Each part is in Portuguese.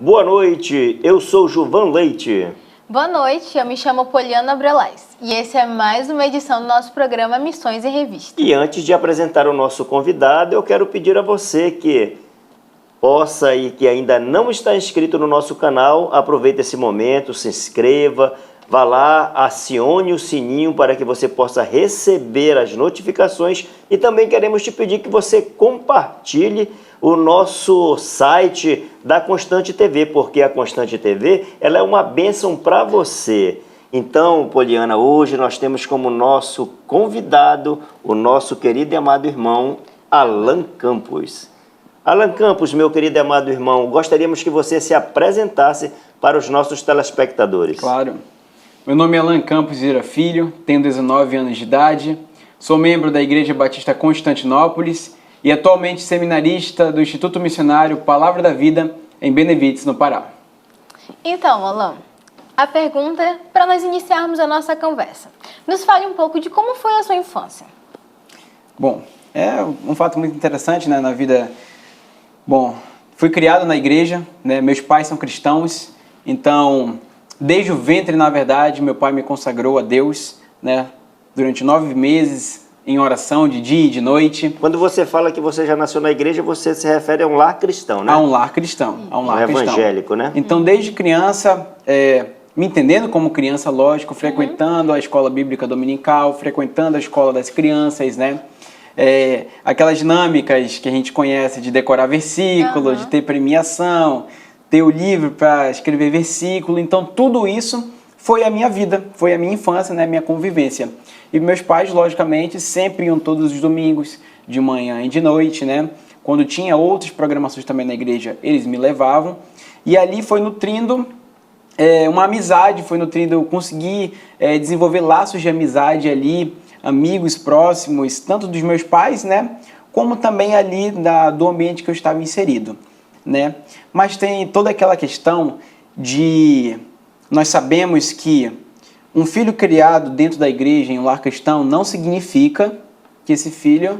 Boa noite, eu sou Gilvan Leite. Boa noite, eu me chamo Poliana Brelais e esse é mais uma edição do nosso programa Missões em Revista. E antes de apresentar o nosso convidado, eu quero pedir a você que possa e que ainda não está inscrito no nosso canal, aproveite esse momento, se inscreva, vá lá, acione o sininho para que você possa receber as notificações e também queremos te pedir que você compartilhe o nosso site da Constante TV, porque a Constante TV ela é uma bênção para você. Então, Poliana, hoje nós temos como nosso convidado o nosso querido e amado irmão Alan Campos. Alan Campos, meu querido e amado irmão, gostaríamos que você se apresentasse para os nossos telespectadores. Claro. Meu nome é Alan Campos Vieira Filho, tenho 19 anos de idade, sou membro da Igreja Batista Constantinópolis e atualmente seminarista do Instituto Missionário Palavra da Vida em Benevides, no Pará. Então, Alan, a pergunta é para nós iniciarmos a nossa conversa. Nos fale um pouco de como foi a sua infância. Bom, é um fato muito interessante, né, na vida. Bom, fui criado na igreja, né, meus pais são cristãos, então, desde o ventre, na verdade, meu pai me consagrou a Deus, né, durante 9 meses, em oração de dia e de noite. Quando você fala que você já nasceu na igreja, você se refere a um lar cristão, né? A um lar cristão. A um lar cristão. Evangélico, né? Então, desde criança, me entendendo como criança, lógico, frequentando a escola bíblica dominical, frequentando a escola das crianças, né? Aquelas dinâmicas que a gente conhece de decorar versículo, de ter premiação, ter o livro para escrever versículo. Então, tudo isso foi a minha vida, foi a minha infância, né, minha convivência. E meus pais, logicamente, sempre iam todos os domingos, de manhã e de noite, né? Quando tinha outras programações também na igreja, eles me levavam. E ali foi nutrindo uma amizade, foi nutrindo, eu consegui desenvolver laços de amizade ali, amigos próximos, tanto dos meus pais, né? Como também ali do ambiente que eu estava inserido, né? Mas tem toda aquela questão de... Nós sabemos que um filho criado dentro da igreja, em um lar cristão, não significa que esse filho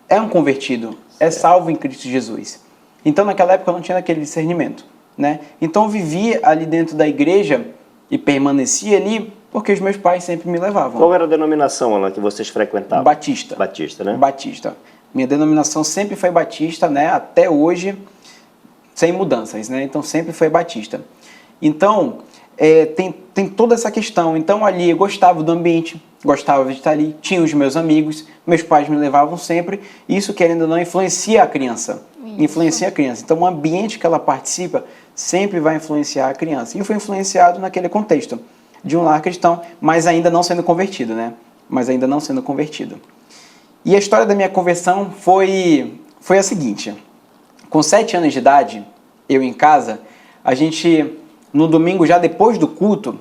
é um convertido, é salvo em Cristo Jesus. Então, naquela época, eu não tinha aquele discernimento, né? Então, eu vivia ali dentro da igreja e permanecia ali porque os meus pais sempre me levavam. Qual era a denominação, Alan, que vocês frequentavam? Batista. Batista, né? Batista. Minha denominação sempre foi Batista, né? Até hoje, sem mudanças, né? Então, sempre foi Batista. Então... tem toda essa questão. Então ali eu gostava do ambiente, gostava de estar ali, tinha os meus amigos, meus pais me levavam sempre, e isso, querendo ou não, influencia a criança. Influencia a criança. Então o ambiente que ela participa sempre vai influenciar a criança. E eu fui influenciado naquele contexto de um lar cristão, mas ainda não sendo convertido, né? Mas ainda não sendo convertido. E a história da minha conversão foi a seguinte. Com 7 anos de idade, eu em casa, a gente... No domingo, já depois do culto,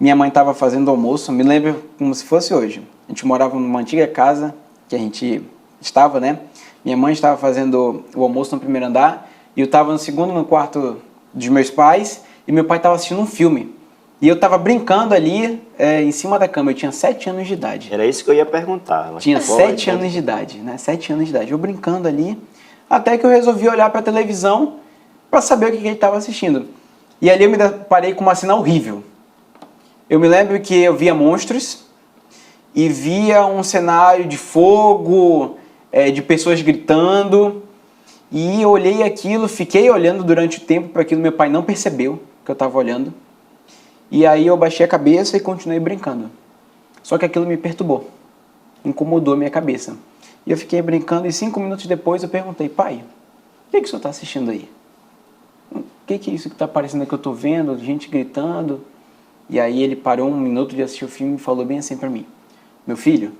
minha mãe estava fazendo almoço, me lembro como se fosse hoje. A gente morava numa antiga casa que a gente estava, né? Minha mãe estava fazendo o almoço no primeiro andar e eu estava no segundo, no quarto dos meus pais e meu pai estava assistindo um filme. E eu estava brincando ali em cima da cama, eu tinha 7 anos de idade. Era isso que eu ia perguntar. Tinha 7 anos de idade, né? 7 anos de idade. Eu brincando ali, até que eu resolvi olhar para a televisão para saber o que ele estava assistindo. E ali eu me deparei com uma cena horrível. Eu me lembro que eu via monstros e via um cenário de fogo, de pessoas gritando. E eu olhei aquilo, fiquei olhando durante o tempo para aquilo. Meu pai não percebeu que eu estava olhando. E aí eu baixei a cabeça e continuei brincando. Só que aquilo me perturbou, incomodou a minha cabeça. E eu fiquei brincando e 5 minutos depois eu perguntei: pai, o que o senhor está assistindo aí? O que é isso que está aparecendo que eu estou vendo? Gente gritando. E aí ele parou 1 minuto de assistir o filme e falou bem assim para mim: meu filho,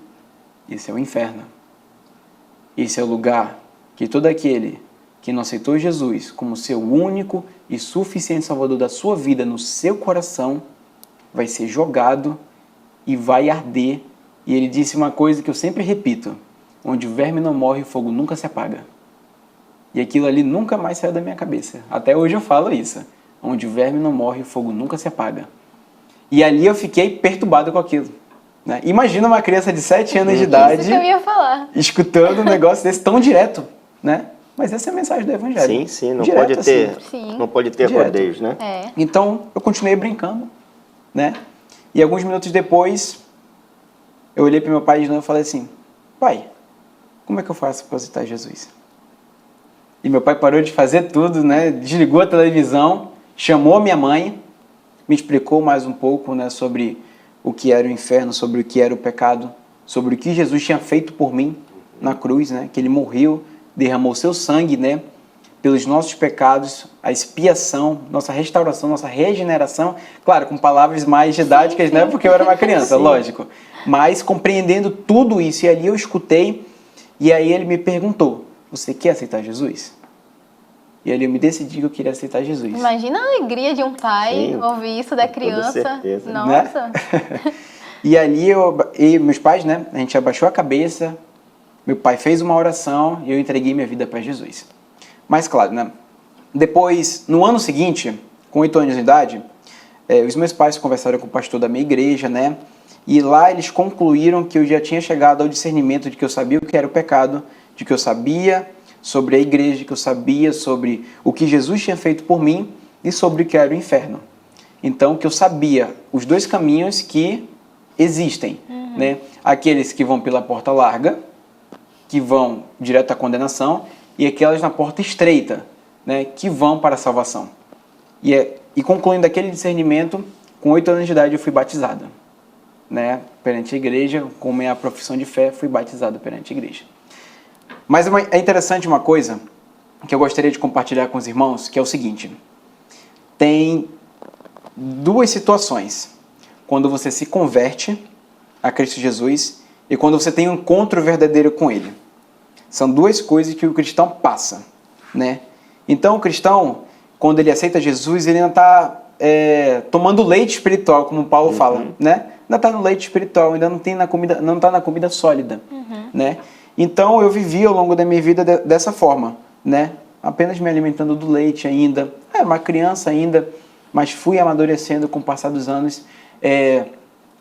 esse é o inferno. Esse é o lugar que todo aquele que não aceitou Jesus como seu único e suficiente salvador da sua vida no seu coração vai ser jogado e vai arder. E ele disse uma coisa que eu sempre repito: onde o verme não morre, o fogo nunca se apaga. E aquilo ali nunca mais saiu da minha cabeça. Até hoje eu falo isso. Onde o verme não morre, o fogo nunca se apaga. E ali eu fiquei perturbado com aquilo, né? Imagina uma criança de 7 anos de idade... Isso que eu ia falar. Escutando um negócio desse tão direto, né? Mas essa é a mensagem do Evangelho. Sim, sim, não Direto, pode ter, assim. Sim. não pode ter Direto. rodeios, né? É. Então, eu continuei brincando, né? E alguns minutos depois, eu olhei para meu pai de novo e falei assim, pai, como é que eu faço para aceitar Jesus? E meu pai parou de fazer tudo, né? Desligou a televisão, chamou minha mãe, me explicou mais um pouco, né, sobre o que era o inferno, sobre o que era o pecado, sobre o que Jesus tinha feito por mim na cruz, né? Que ele morreu, derramou seu sangue, né? Pelos nossos pecados, a expiação, nossa restauração, nossa regeneração, claro, com palavras mais didáticas, né? Porque eu era uma criança, lógico. Mas compreendendo tudo isso, e ali eu escutei, e aí ele me perguntou, você quer aceitar Jesus? E ali eu me decidi que eu queria aceitar Jesus. Imagina a alegria de um pai Sim, ouvir isso da com toda criança. certeza. Nossa. E ali e meus pais, né? A gente abaixou a cabeça, meu pai fez uma oração e eu entreguei minha vida para Jesus. Mas claro, né? Depois, no ano seguinte, com 8 anos de idade, os meus pais conversaram com o pastor da minha igreja, né? E lá eles concluíram que eu já tinha chegado ao discernimento de que eu sabia o que era o pecado, de que eu sabia sobre a igreja, que eu sabia sobre o que Jesus tinha feito por mim e sobre o que era o inferno. Então, que eu sabia os dois caminhos que existem, né? Aqueles que vão pela porta larga, que vão direto à condenação, e aquelas na porta estreita, né? Que vão para a salvação. E concluindo aquele discernimento, com 8 anos de idade eu fui batizado, né? Perante a igreja, com minha profissão de fé, fui batizado perante a igreja. Mas é interessante uma coisa que eu gostaria de compartilhar com os irmãos, que é o seguinte. Tem duas situações. Quando você se converte a Cristo Jesus e quando você tem um encontro verdadeiro com Ele. São duas coisas que o cristão passa, né? Então o cristão, quando ele aceita Jesus, ele ainda está tomando leite espiritual, como Paulo fala, né? Ainda está no leite espiritual, ainda não está na comida sólida, né? Então eu vivi ao longo da minha vida dessa forma, né? Apenas me alimentando do leite ainda. Era uma criança ainda, mas fui amadurecendo com o passar dos anos.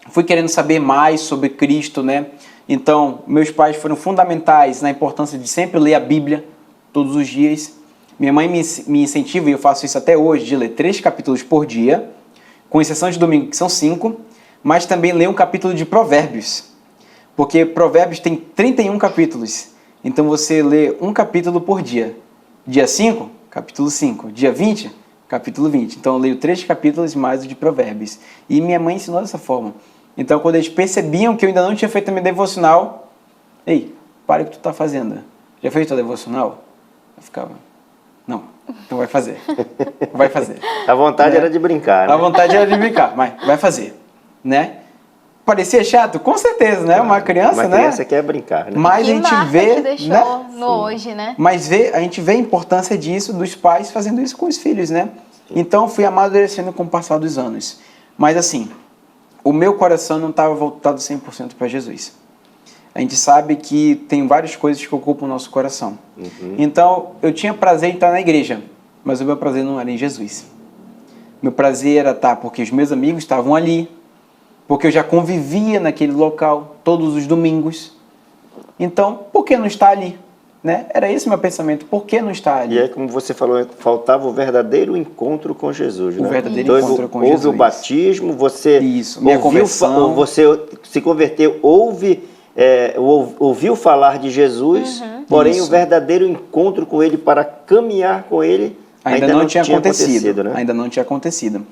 Fui querendo saber mais sobre Cristo, né? Então, meus pais foram fundamentais na importância de sempre ler a Bíblia todos os dias. Minha mãe me incentiva, e eu faço isso até hoje, de ler 3 capítulos por dia, com exceção de domingo, que são 5, mas também ler um capítulo de Provérbios. Porque Provérbios tem 31 capítulos. Então você lê um capítulo por dia. Dia 5, capítulo 5. Dia 20, capítulo 20. Então eu leio 3 capítulos mais o de Provérbios. E minha mãe ensinou dessa forma. Então quando eles percebiam que eu ainda não tinha feito a minha devocional, ei, para o que tu está fazendo. Já fez tua devocional? Eu ficava, não, então vai fazer. Vai fazer. A vontade era de brincar, né? A vontade era de brincar, mas vai fazer, né? Parecia chato? Com certeza, né? Uma criança, né? Uma criança quer brincar, né? Mas Que a gente marca vê, que deixou né? no hoje, né? Mas a gente vê a importância disso, dos pais fazendo isso com os filhos, né? Então, fui amadurecendo com o passar dos anos. Mas assim, o meu coração não estava voltado 100% para Jesus. A gente sabe que tem várias coisas que ocupam o nosso coração. Então, eu tinha prazer em estar na igreja, mas o meu prazer não era em Jesus. Meu prazer era estar porque os meus amigos estavam ali, porque eu já convivia naquele local todos os domingos. Então, por que não estar ali? Né? Era esse o meu pensamento, por que não estar ali? E é como você falou, faltava o verdadeiro encontro com Jesus, né? O verdadeiro então, encontro com houve Jesus. Houve o batismo, você Isso, minha ouviu, conversão. você se converteu, ouviu falar de Jesus, porém Isso. o verdadeiro encontro com Ele para caminhar com Ele Ainda não tinha acontecido, né? Ainda não tinha acontecido.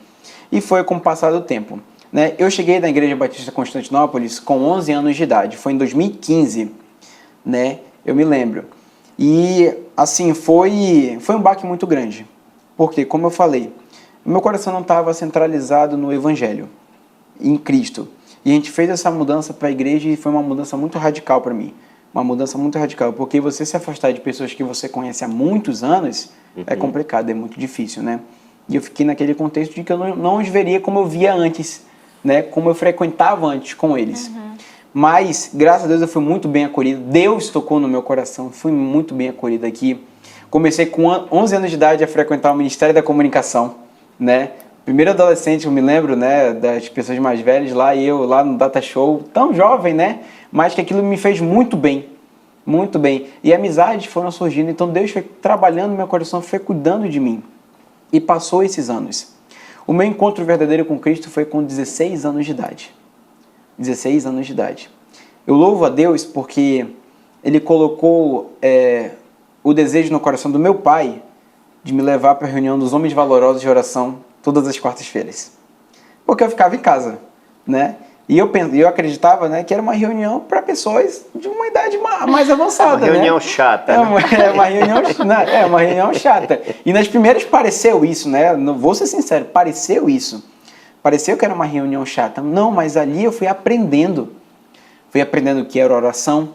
E foi com o passar do tempo. Né? Eu cheguei na Igreja Batista Constantinópolis com 11 anos de idade. Foi em 2015, né? Eu me lembro. E, assim, foi um baque muito grande. Porque, como eu falei, meu coração não estava centralizado no Evangelho, em Cristo. E a gente fez essa mudança para a igreja e foi uma mudança muito radical para mim. Uma mudança muito radical, porque você se afastar de pessoas que você conhece há muitos anos é complicado, é muito difícil, né? E eu fiquei naquele contexto de que eu não os veria como eu via antes, né? Como eu frequentava antes com eles. Mas, graças a Deus, eu fui muito bem acolhido. Deus tocou no meu coração, fui muito bem acolhido aqui. Comecei com 11 anos de idade a frequentar o Ministério da Comunicação, né? Primeiro adolescente, eu me lembro, né, das pessoas mais velhas lá, e eu lá no Data Show, tão jovem, né? Mas que aquilo me fez muito bem. Muito bem. E amizades foram surgindo, então Deus foi trabalhando no meu coração, foi cuidando de mim. E passou esses anos. O meu encontro verdadeiro com Cristo foi com 16 anos de idade. 16 anos de idade. Eu louvo a Deus porque Ele colocou o desejo no coração do meu pai de me levar para a reunião dos homens valorosos de oração todas as quartas-feiras. Porque eu ficava em casa, né? E eu acreditava, né, que era uma reunião para pessoas de uma idade mais avançada. Uma reunião né? chata. Uma reunião chata. E nas primeiras pareceu isso, né? Não vou ser sincero, pareceu isso. Pareceu que era uma reunião chata. Não, mas ali eu fui aprendendo. Fui aprendendo o que era oração,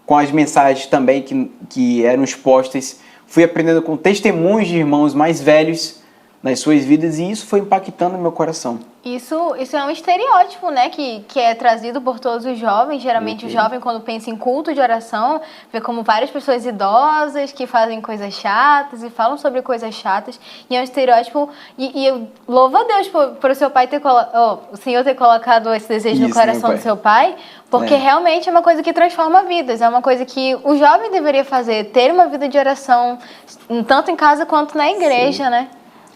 com as mensagens também que eram expostas. Fui aprendendo com testemunhos de irmãos mais velhos nas suas vidas e isso foi impactando o meu coração. Isso é um estereótipo, né, que é trazido por todos os jovens. Geralmente o jovem, quando pensa em culto de oração, vê como várias pessoas idosas que fazem coisas chatas e falam sobre coisas chatas. E é um estereótipo. E eu louvo a Deus por o seu pai o Senhor ter colocado esse desejo no coração do seu pai, porque realmente é uma coisa que transforma vidas. É uma coisa que o jovem deveria fazer, ter uma vida de oração, tanto em casa quanto na igreja, né?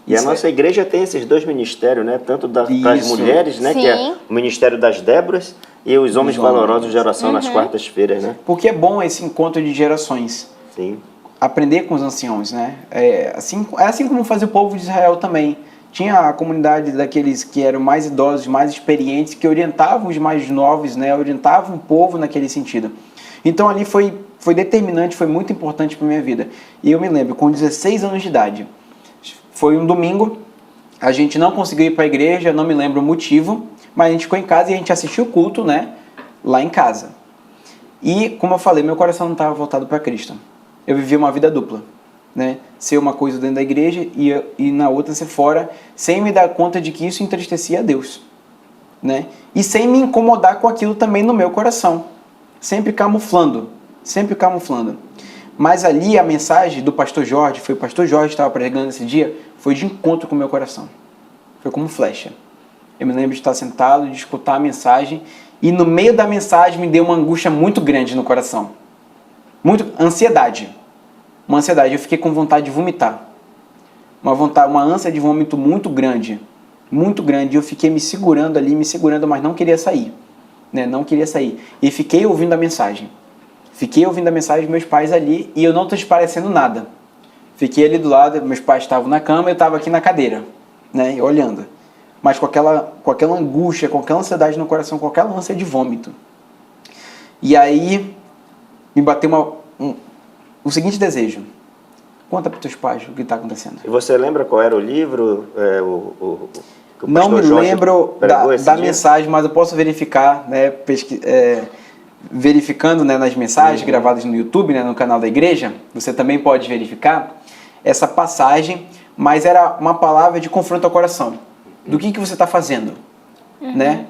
E a nossa igreja tem esses dois ministérios, né? Tanto para as mulheres, né? Que é o ministério das Déboras e os homens valorosos de oração nas quartas-feiras, né? Porque é bom esse encontro de gerações. Sim. Aprender com os anciãos, né? É assim como fazia o povo de Israel também. Tinha a comunidade daqueles que eram mais idosos, mais experientes, que orientavam os mais novos, né? Orientavam o povo naquele sentido. Então ali foi determinante, foi muito importante para a minha vida. E eu me lembro, com 16 anos de idade, foi um domingo, a gente não conseguiu ir para a igreja, não me lembro o motivo, mas a gente ficou em casa e a gente assistiu o culto, né, lá em casa. E, como eu falei, meu coração não estava voltado para Cristo. Eu vivia uma vida dupla, né, ser uma coisa dentro da igreja e na outra ser fora, sem me dar conta de que isso entristecia a Deus, né, e sem me incomodar com aquilo também no meu coração, sempre camuflando. Mas ali a mensagem do pastor Jorge, foi o pastor Jorge que estava pregando esse dia, foi de encontro com o meu coração. Foi como flecha. Eu me lembro de estar sentado, de escutar a mensagem, e no meio da mensagem me deu uma angústia muito grande no coração. Ansiedade. Uma ansiedade. Eu fiquei com vontade de vomitar. Uma ânsia de vômito muito grande. Muito grande. Eu fiquei me segurando, mas não queria sair. Né? Não queria sair. E fiquei ouvindo a mensagem. Fiquei ouvindo a mensagem dos meus pais ali e eu não transparecendo nada. Fiquei ali do lado, meus pais estavam na cama e eu estava aqui na cadeira, né, olhando. Mas com aquela angústia, com aquela ansiedade no coração, com aquela ânsia de vômito. E aí me bateu o seguinte desejo. Conta para os teus pais o que está acontecendo. E você lembra qual era o livro? Que o não me Jorge lembro da mensagem, mas eu posso verificar, né, verificando, né, nas mensagens gravadas no YouTube, né, no canal da igreja, você também pode verificar essa passagem, mas era uma palavra de confronto ao coração. Do que você está fazendo? Né?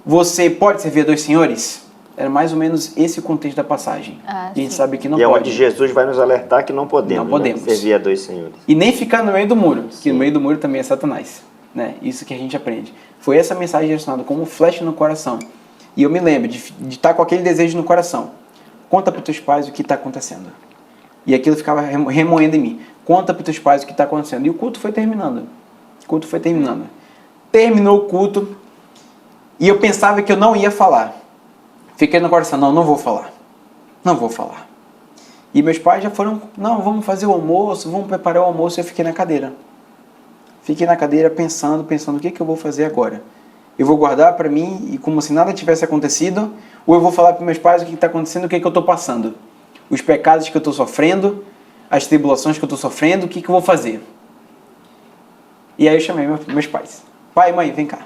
Você pode servir a dois senhores? Era mais ou menos esse o contexto da passagem. E a gente sabe que não pode. E é onde Jesus vai nos alertar que não podemos, não podemos. Né, servir a dois senhores. E nem ficar no meio do muro, que no meio do muro também é Satanás. Né? Isso que a gente aprende. Foi essa mensagem direcionada como flecha no coração. E eu me lembro de estar com aquele desejo no coração. Conta para os teus pais o que está acontecendo. E aquilo ficava remoendo em mim. Conta para os teus pais o que está acontecendo. E o culto foi terminando. Terminou o culto. E eu pensava que eu não ia falar. Fiquei no coração, não vou falar. E meus pais já foram, não, vamos fazer o almoço, vamos preparar o almoço. E eu fiquei na cadeira. Pensando, o que eu vou fazer agora? Eu vou guardar para mim e como se nada tivesse acontecido, ou eu vou falar para meus pais o que está acontecendo, o que eu estou passando, os pecados que eu estou sofrendo, as tribulações que eu estou sofrendo, o que eu vou fazer? E aí eu chamei meus pais. Pai, mãe, vem cá.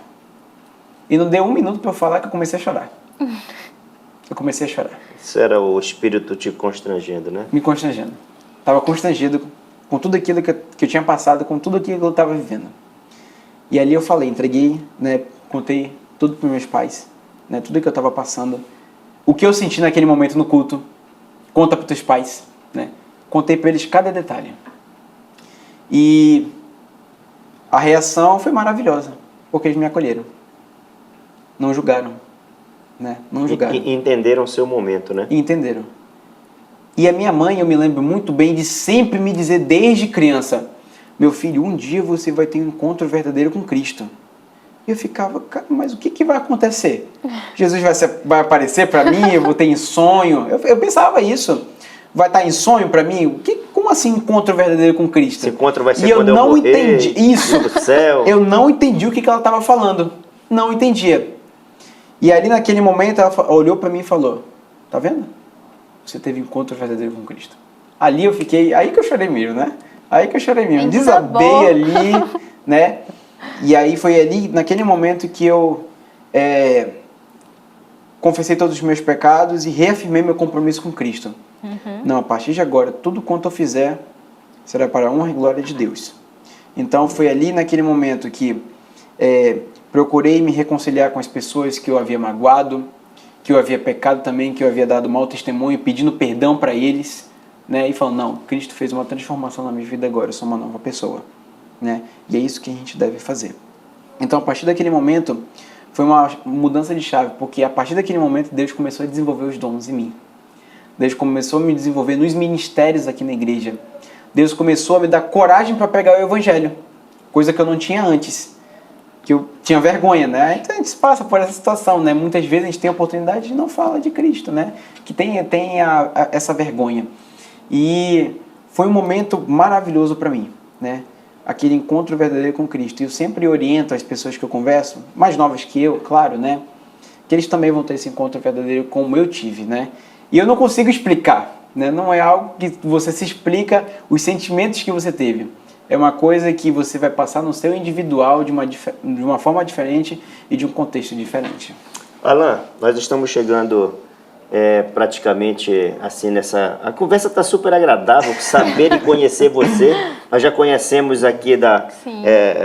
E não deu um minuto para eu falar que eu comecei a chorar. Isso era o espírito te constrangendo, né? Me constrangendo. Estava constrangido com tudo aquilo que eu tinha passado, com tudo aquilo que eu estava vivendo. E ali eu falei, entreguei, né, contei tudo para meus pais, né, tudo que eu estava passando, o que eu senti naquele momento no culto, conta para os teus pais, né, contei para eles cada detalhe. E a reação foi maravilhosa, porque eles me acolheram, não julgaram, né, E entenderam o seu momento, né? E entenderam. E a minha mãe, eu me lembro muito bem de sempre me dizer desde criança: meu filho, um dia você vai ter um encontro verdadeiro com Cristo. E eu ficava, cara, mas o que vai acontecer? Jesus vai aparecer para mim, eu vou ter em sonho? Eu pensava isso. Vai estar em sonho para mim? Como assim encontro verdadeiro com Cristo? Esse encontro vai ser e quando eu não morrer, entendi isso. do céu. Eu não entendi o que ela estava falando. Não entendia. E ali naquele momento ela olhou para mim e falou: tá vendo? Você teve encontro verdadeiro com Cristo. Ali eu fiquei, aí que eu chorei mesmo, né? Aí que eu chorei mesmo. Desabei ali, né? E aí foi ali, naquele momento que eu confessei todos os meus pecados e reafirmei meu compromisso com Cristo. Não, a partir de agora, tudo quanto eu fizer será para a honra e glória de Deus. Então foi ali naquele momento que procurei me reconciliar com as pessoas que eu havia magoado, que eu havia pecado também, que eu havia dado mau testemunho, pedindo perdão para eles, né? E falando, não, Cristo fez uma transformação na minha vida agora, eu sou uma nova pessoa, né? E é isso que a gente deve fazer. Então, a partir daquele momento, foi uma mudança de chave, porque a partir daquele momento, Deus começou a desenvolver os dons em mim. Deus começou a me desenvolver nos ministérios aqui na igreja. Deus começou a me dar coragem para pregar o evangelho, coisa que eu não tinha antes, que eu tinha vergonha, né? Então a gente passa por essa situação, né? Muitas vezes a gente tem a oportunidade de não falar de Cristo, né? Que tem essa vergonha. E foi um momento maravilhoso para mim, né? Aquele encontro verdadeiro com Cristo. E eu sempre oriento as pessoas que eu converso, mais novas que eu, claro, né? Que eles também vão ter esse encontro verdadeiro como eu tive, né? E eu não consigo explicar, né? Não é algo que você se explica os sentimentos que você teve. É uma coisa que você vai passar no seu individual de uma forma diferente e de um contexto diferente. Alan, nós estamos chegando praticamente assim nessa... A conversa está super agradável, saber e conhecer você. Nós já conhecemos aqui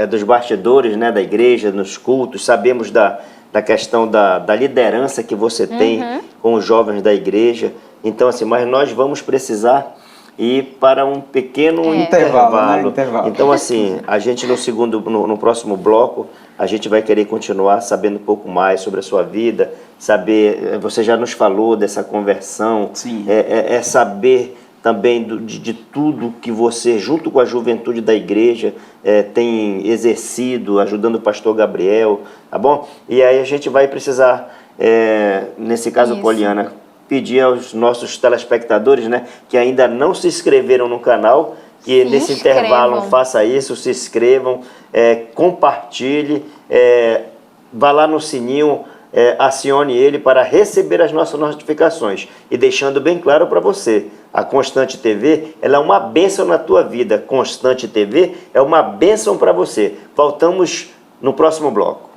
dos bastidores, né, da igreja, nos cultos, sabemos da questão da liderança que você tem com os jovens da igreja. Então, assim, mas nós vamos precisar ir para um pequeno intervalo. Intervalo. Então, assim, a gente no próximo bloco, a gente vai querer continuar sabendo um pouco mais sobre a sua vida, saber, você já nos falou dessa conversão, Sim. Saber também de tudo que você, junto com a juventude da igreja, tem exercido, ajudando o pastor Gabriel, tá bom? E aí a gente vai precisar, nesse caso, Poliana, pedir aos nossos telespectadores, né, que ainda não se inscreveram no canal, que nesse intervalo faça isso, se inscrevam, compartilhe, vá lá no sininho, acione ele para receber as nossas notificações. E deixando bem claro para você, a Constante TV, ela é uma bênção na tua vida. Constante TV é uma bênção para você. Voltamos no próximo bloco.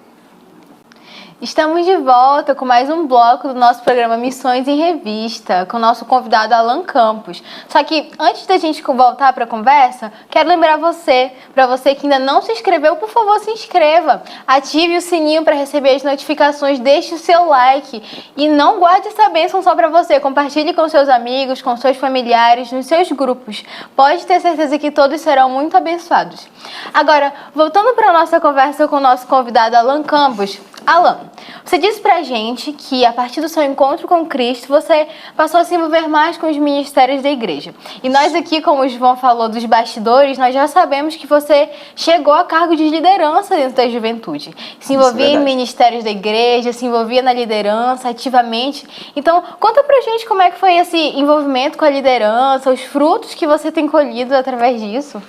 Estamos de volta com mais um bloco do nosso programa Missões em Revista, com o nosso convidado Alan Campos. Só que antes da gente voltar para a conversa, quero lembrar para você que ainda não se inscreveu, por favor, se inscreva. Ative o sininho para receber as notificações, deixe o seu like e não guarde essa bênção só para você. Compartilhe com seus amigos, com seus familiares, nos seus grupos. Pode ter certeza que todos serão muito abençoados. Agora, voltando para a nossa conversa com o nosso convidado Alan Campos. Alan, você disse pra gente que a partir do seu encontro com Cristo, você passou a se envolver mais com os ministérios da igreja. E nós aqui, como o João falou dos bastidores, nós já sabemos que você chegou a cargo de liderança dentro da juventude. Se envolvia em ministérios da igreja, se envolvia na liderança ativamente. Então, conta pra gente como é que foi esse envolvimento com a liderança, os frutos que você tem colhido através disso.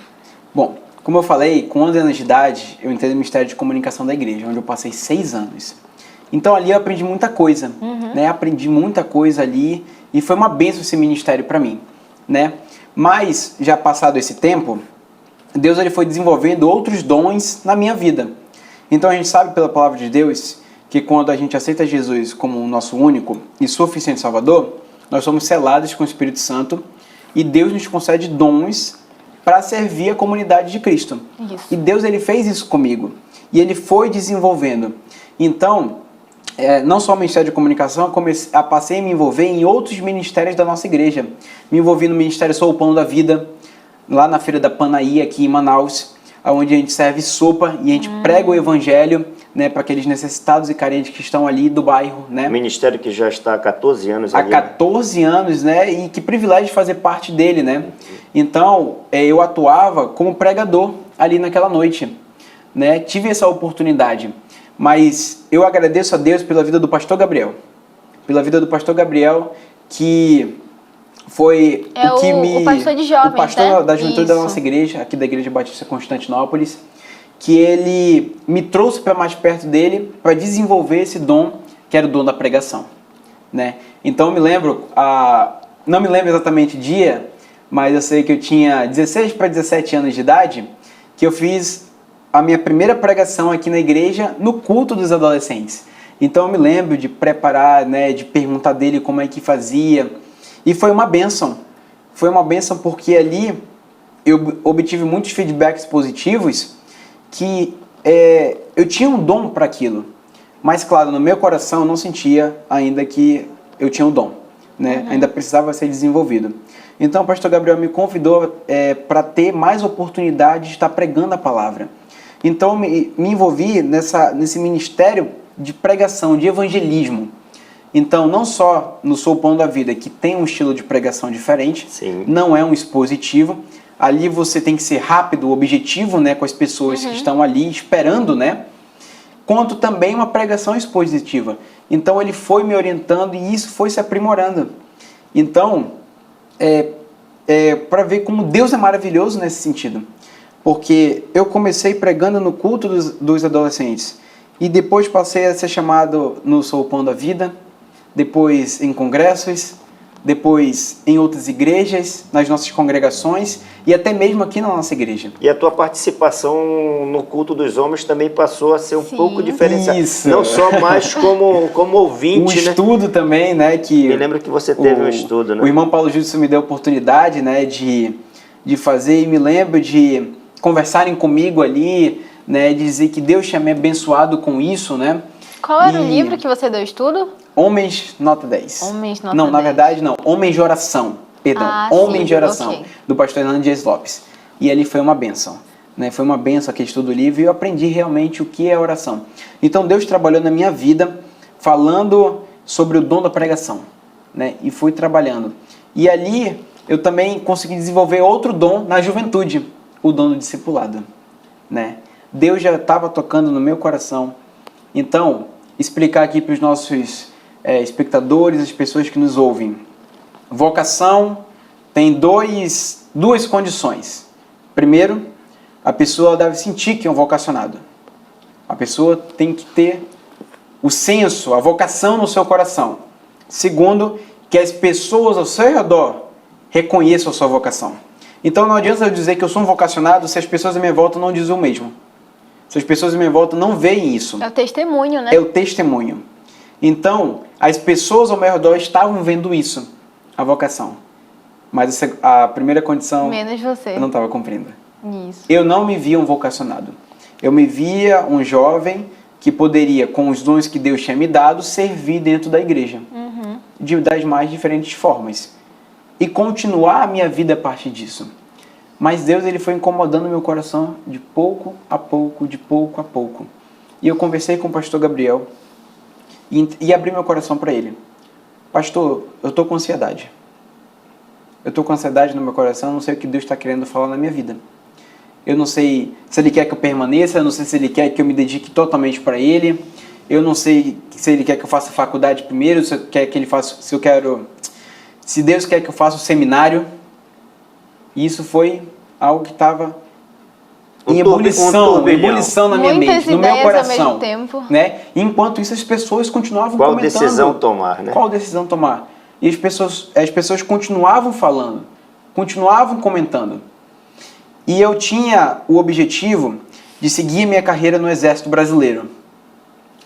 Bom, como eu falei, com 11 anos de idade, eu entrei no Ministério de Comunicação da igreja, onde eu passei 6 anos. Então ali eu aprendi muita coisa, né? Aprendi muita coisa ali e foi uma bênção esse ministério para mim, né? Mas, já passado esse tempo, Deus ele foi desenvolvendo outros dons na minha vida. Então a gente sabe pela palavra de Deus que quando a gente aceita Jesus como o nosso único e suficiente Salvador, nós somos selados com o Espírito Santo e Deus nos concede dons para servir a comunidade de Cristo. Isso. E Deus ele fez isso comigo. E ele foi desenvolvendo. Então, não só o Ministério de Comunicação, eu passei a me envolver em outros ministérios da nossa igreja. Me envolvi no Ministério Sou o Pão da Vida, lá na Feira da Panaí, aqui em Manaus, onde a gente serve sopa e a gente prega o Evangelho, né, para aqueles necessitados e carentes que estão ali do bairro, né? Ministério que já está há 14 anos Há ali. 14 anos, né? E que privilégio de fazer parte dele, né? Então, eu atuava como pregador ali naquela noite, né? Tive essa oportunidade, mas eu agradeço a Deus pela vida do pastor Gabriel. Pela vida do pastor Gabriel, que foi o que me... o pastor de jovens, o pastor, né? da juventude da Isso. nossa igreja, aqui da Igreja Batista Constantinópolis, que ele me trouxe para mais perto dele para desenvolver esse dom, que era o dom da pregação, né? Então eu me lembro, não me lembro exatamente o dia, mas eu sei que eu tinha 16 para 17 anos de idade, que eu fiz a minha primeira pregação aqui na igreja no culto dos adolescentes. Então eu me lembro de preparar, né, de perguntar dele como é que fazia, e foi uma bênção. Foi uma bênção porque ali eu obtive muitos feedbacks positivos, que eu tinha um dom para aquilo, mas claro, no meu coração eu não sentia ainda que eu tinha um dom, né? Ainda precisava ser desenvolvido. Então o pastor Gabriel me convidou para ter mais oportunidade de estar pregando a palavra. Então me envolvi nesse ministério de pregação, de evangelismo. Então não só no Sou o Pão da Vida, que tem um estilo de pregação diferente, Sim. não é um expositivo. Ali você tem que ser rápido, objetivo, né, com as pessoas que estão ali esperando, né? Quanto também uma pregação expositiva. Então ele foi me orientando e isso foi se aprimorando. Então, para ver como Deus é maravilhoso nesse sentido. Porque eu comecei pregando no culto dos adolescentes e depois passei a ser chamado no Sou o Pão da Vida, depois em congressos, depois em outras igrejas, nas nossas congregações e até mesmo aqui na nossa igreja. E a tua participação no culto dos homens também passou a ser um pouco diferenciada. Isso. Não só mais como ouvinte, Um estudo também, né? Que Me lembro que você teve um estudo, né? O irmão Paulo Júlio me deu a oportunidade, né, de fazer, e me lembro de conversarem comigo ali, né, de dizer que Deus tinha me abençoado com isso, né? Qual era o livro que você deu estudo? Homens Nota 10. Homens Nota Não, 10. na verdade não. Homens de Oração. Perdão. Homens sim, de Oração. ok. Do pastor Hernando Dias Lopes. E ali foi uma bênção. Né? Foi uma bênção aquele estudo do livro e eu aprendi realmente o que é oração. Então Deus trabalhou na minha vida falando sobre o dom da pregação. Né? E fui trabalhando. E ali eu também consegui desenvolver outro dom na juventude. O dom do discipulado. Né? Deus já estava tocando no meu coração. Então, explicar aqui para os nossos espectadores, as pessoas que nos ouvem. Vocação tem duas condições. Primeiro, a pessoa deve sentir que é um vocacionado. A pessoa tem que ter o senso, a vocação no seu coração. Segundo, que as pessoas ao seu redor reconheçam a sua vocação. Então não adianta eu dizer que eu sou um vocacionado se as pessoas à minha volta não dizem o mesmo. Se as pessoas à minha volta não veem isso. É o testemunho, né? É o testemunho. Então, as pessoas ao meu redor estavam vendo isso, a vocação. Mas a primeira condição, Menos você. eu não estava cumprindo. Isso. Eu não me via um vocacionado. Eu me via um jovem que poderia, com os dons que Deus tinha me dado, servir dentro da igreja. Das mais diferentes formas. E continuar a minha vida a partir disso. Mas Deus ele foi incomodando meu coração de pouco a pouco, de pouco a pouco. E eu conversei com o pastor Gabriel e abri meu coração para ele. Pastor, eu estou com ansiedade. Eu estou com ansiedade no meu coração, não sei o que Deus está querendo falar na minha vida. Eu não sei se Ele quer que eu permaneça, eu não sei se Ele quer que eu me dedique totalmente para Ele. Eu não sei se Ele quer que eu faça faculdade primeiro, se Deus quer que eu faça o seminário. E isso foi algo que estava em ebulição na minha mente, no meu coração. Ao mesmo tempo. Né? E enquanto isso, as pessoas continuavam Qual comentando. decisão tomar, né? Qual decisão tomar? E as pessoas continuavam falando, continuavam comentando. E eu tinha o objetivo de seguir minha carreira no Exército Brasileiro.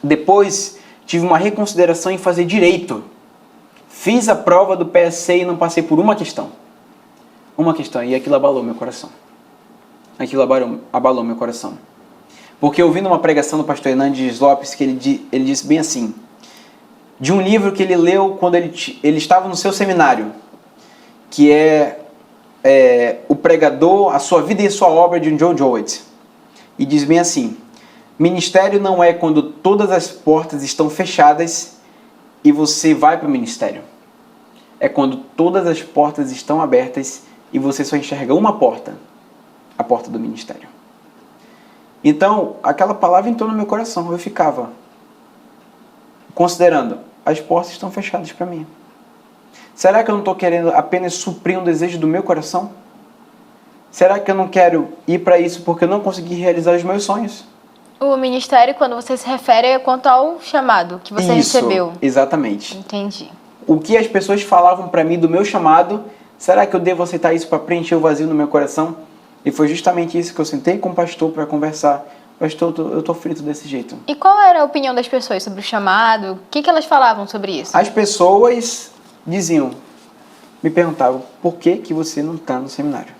Depois, tive uma reconsideração em fazer direito. Fiz a prova do PSC e não passei por uma questão. E aquilo abalou meu coração. Aquilo abalou meu coração. Porque ouvindo uma pregação do pastor Hernandes Lopes, que ele disse bem assim, de um livro que ele leu quando ele estava no seu seminário, que é O Pregador, a Sua Vida e a Sua Obra, de John Jowett. E diz bem assim, Ministério não é quando todas as portas estão fechadas e você vai para o ministério. É quando todas as portas estão abertas e você só enxerga uma porta, a porta do ministério. Então, aquela palavra entrou no meu coração. Eu ficava considerando, as portas estão fechadas para mim. Será que eu não estou querendo apenas suprir um desejo do meu coração? Será que eu não quero ir para isso porque eu não consegui realizar os meus sonhos? O ministério, quando você se refere, é quanto ao chamado que você recebeu. Exatamente. Entendi. O que as pessoas falavam para mim do meu chamado, será que eu devo aceitar isso para preencher o vazio no meu coração? E foi justamente isso que eu sentei com o pastor para conversar. Pastor, eu tô frito desse jeito. E qual era a opinião das pessoas sobre o chamado? O que elas falavam sobre isso? As pessoas diziam, me perguntavam, por que você não está no seminário?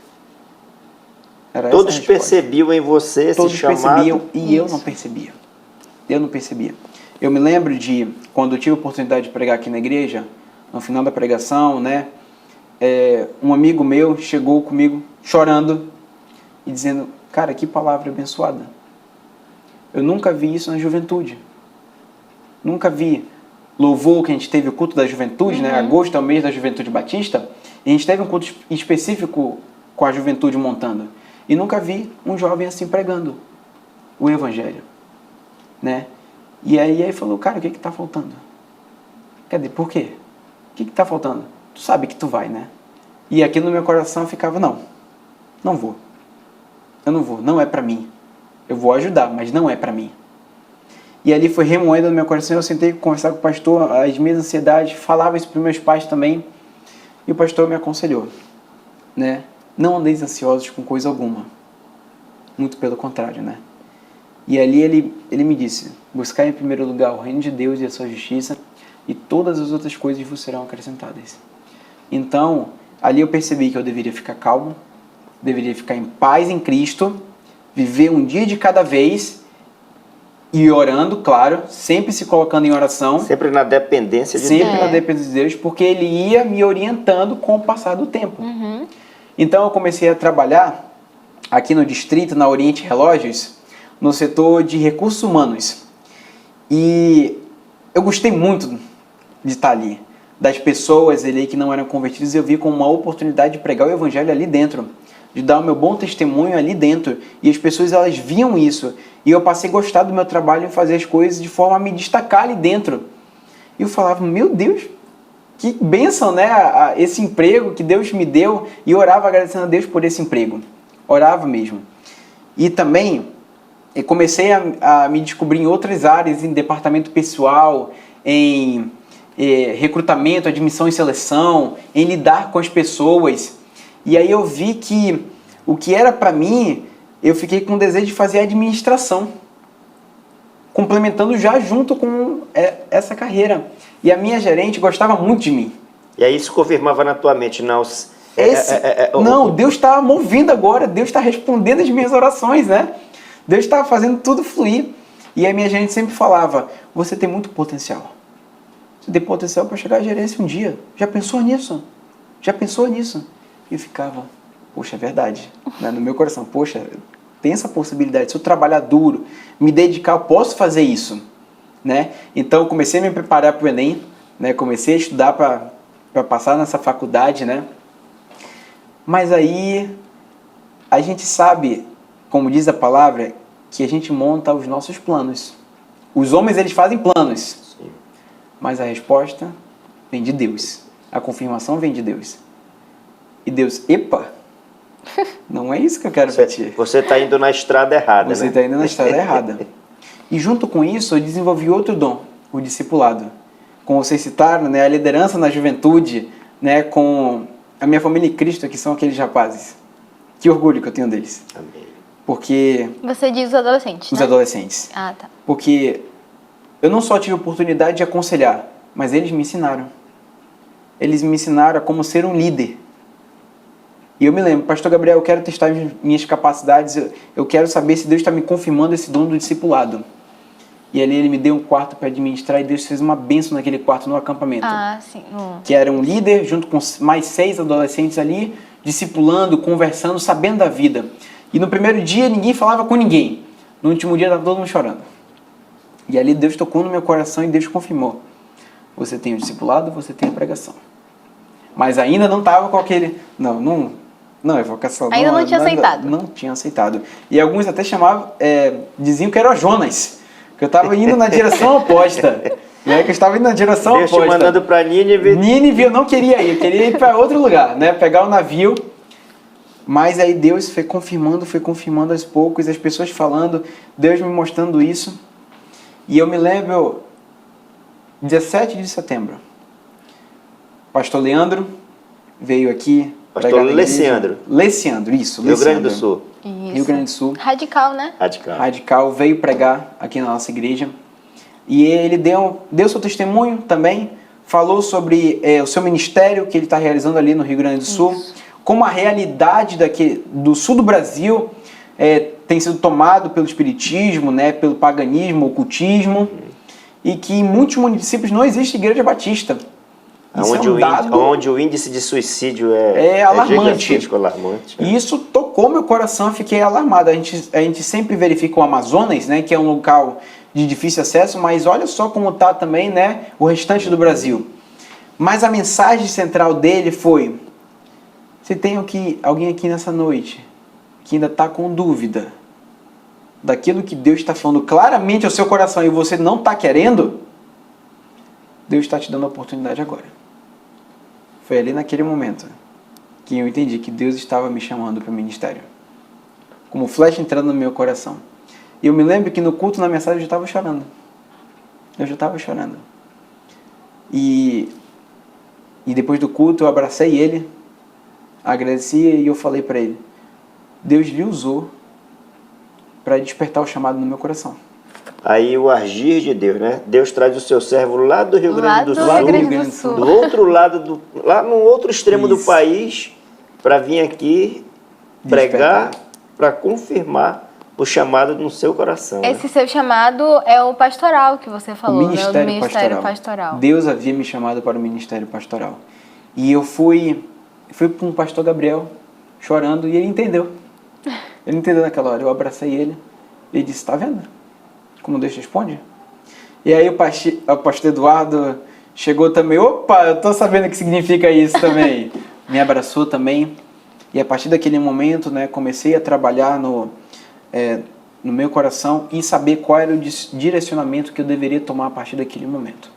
Era Todos percebiam em você esse Todos chamado. percebiam e eu não percebia. Eu não percebia. Eu me lembro de, quando eu tive a oportunidade de pregar aqui na igreja, no final da pregação, né, um amigo meu chegou comigo chorando e dizendo, cara, que palavra abençoada. Eu nunca vi isso na juventude. Nunca vi louvor que a gente teve o culto da juventude, né? Agosto é o mês da juventude batista, e a gente teve um culto específico com a juventude montando. E nunca vi um jovem assim pregando o evangelho, né? E aí ele falou, cara, o que está faltando? Cadê? Por quê? O que está faltando? Tu sabe que tu vai, né? E aqui no meu coração ficava, não vou. Eu não vou, não é para mim. Eu vou ajudar, mas não é para mim. E ali foi remoendo no meu coração, eu sentei conversar com o pastor, as minhas ansiedades, falava isso para meus pais também, e o pastor me aconselhou, né? Não andeis ansiosos com coisa alguma. Muito pelo contrário, né? E ali ele me disse, buscar em primeiro lugar o reino de Deus e a sua justiça, e todas as outras coisas vos serão acrescentadas. Então, ali eu percebi que eu deveria ficar calmo, deveria ficar em paz em Cristo, viver um dia de cada vez e orando, claro, sempre se colocando em oração. Sempre na dependência de Deus. Sempre na dependência de Deus, porque Ele ia me orientando com o passar do tempo. Então eu comecei a trabalhar aqui no distrito, na Oriente Relógios, no setor de recursos humanos. E eu gostei muito de estar ali. Das pessoas ali que não eram convertidas, eu vi como uma oportunidade de pregar o evangelho ali dentro, de dar o meu bom testemunho ali dentro. E as pessoas, elas viam isso. E eu passei a gostar do meu trabalho em fazer as coisas de forma a me destacar ali dentro. E eu falava, meu Deus, que bênção, né? Esse emprego que Deus me deu. E eu orava agradecendo a Deus por esse emprego. Orava mesmo. E também eu comecei a me descobrir em outras áreas, em departamento pessoal, em recrutamento, admissão e seleção, em lidar com as pessoas. E aí eu vi que o que era para mim, eu fiquei com o desejo de fazer administração, complementando já junto com essa carreira. E a minha gerente gostava muito de mim. E aí isso confirmava na tua mente, não... Deus está movendo agora, Deus está respondendo as minhas orações, né? Deus está fazendo tudo fluir. E a minha gerente sempre falava, você tem muito potencial. Você tem potencial para chegar à gerência um dia. Já pensou nisso? Já pensou nisso? E eu ficava, poxa, é verdade. Né? No meu coração, poxa, tem essa possibilidade. Se eu trabalhar duro, me dedicar, eu posso fazer isso. Né? Então eu comecei a me preparar para o Enem, né? Comecei a estudar para passar nessa faculdade, né? Mas aí a gente sabe, como diz a palavra, que a gente monta os nossos planos. Os homens, eles fazem planos. Sim. Mas a resposta vem de Deus. A confirmação vem de Deus. E Deus, epa, não é isso que eu quero para ti. Você está indo na estrada errada, Você está indo na estrada errada. E junto com isso, eu desenvolvi outro dom, o discipulado. Como vocês citaram, né, a liderança na juventude, né, com a minha família em Cristo, que são aqueles rapazes. Que orgulho que eu tenho deles. Amém. Porque... Você diz os adolescentes, Os né? adolescentes. Ah, tá. Porque eu não só tive a oportunidade de aconselhar, mas eles me ensinaram. Eles me ensinaram a como ser um líder. E eu me lembro, Pastor Gabriel, eu quero testar minhas capacidades, eu quero saber se Deus está me confirmando esse dom do discipulado. E ali ele me deu um quarto para administrar e Deus fez uma bênção naquele quarto no acampamento. Ah, sim. Que era um líder junto com mais 6 adolescentes ali, discipulando, conversando, sabendo da vida. E no primeiro dia ninguém falava com ninguém. No último dia estava todo mundo chorando. E ali Deus tocou no meu coração e Deus confirmou. Você tem o discipulado, você tem a pregação. Mas ainda não estava com aquele... Não, evocação. Ainda não tinha aceitado. Não tinha aceitado. E alguns até chamavam, diziam que era o Jonas. Que eu estava indo na direção oposta. Né? Que eu estava indo na direção Deus oposta. te mandando para Nínive. Nínive eu não queria ir. Eu queria ir para outro lugar, né? Pegar o navio. Mas aí Deus foi confirmando aos poucos. As pessoas falando, Deus me mostrando isso. E eu me lembro, 17 de setembro, pastor Leandro veio aqui. Pastor Leciandro. Leciandro, isso. Rio Grande do Sul. Isso. Rio Grande do Sul. Radical, né? Radical, veio pregar aqui na nossa igreja. E ele deu seu testemunho também, falou sobre o seu ministério que ele está realizando ali no Rio Grande do Sul, como a realidade do sul do Brasil tem sido tomado pelo espiritismo, né, pelo paganismo, ocultismo, e que em muitos municípios não existe igreja batista. Onde o índice de suicídio é alarmante. Alarmante. E isso tocou meu coração, eu fiquei alarmado. A gente sempre verifica o Amazonas, né, que é um local de difícil acesso, mas olha só como está também, né, o restante do Brasil. Mas a mensagem central dele foi: se tem alguém aqui nessa noite que ainda está com dúvida daquilo que Deus está falando claramente ao seu coração e você não está querendo, Deus está te dando a oportunidade agora. Foi ali naquele momento que eu entendi que Deus estava me chamando para o ministério. Como flecha entrando no meu coração. E eu me lembro que no culto, na mensagem, eu já estava chorando. Eu já estava chorando. E depois do culto eu abracei ele, agradeci e eu falei para ele: Deus lhe usou para despertar o chamado no meu coração. Aí o agir de Deus, né? Deus traz o seu servo lá do Rio Grande do Sul, Rio Grande do Sul. do outro lado, lá no outro extremo do país, para vir aqui pregar, para confirmar o chamado no seu coração. Esse seu chamado é o pastoral que você falou, o ministério, né? O ministério pastoral. Deus havia me chamado para o ministério pastoral. E eu fui com o pastor Gabriel chorando e ele entendeu. Ele entendeu naquela hora. Eu abracei ele e ele disse: está vendo como Deus responde? E aí o pastor Eduardo chegou também: opa, eu estou sabendo o que significa isso também. Me abraçou também. E a partir daquele momento, né, comecei a trabalhar no meu coração e saber qual era o direcionamento que eu deveria tomar a partir daquele momento.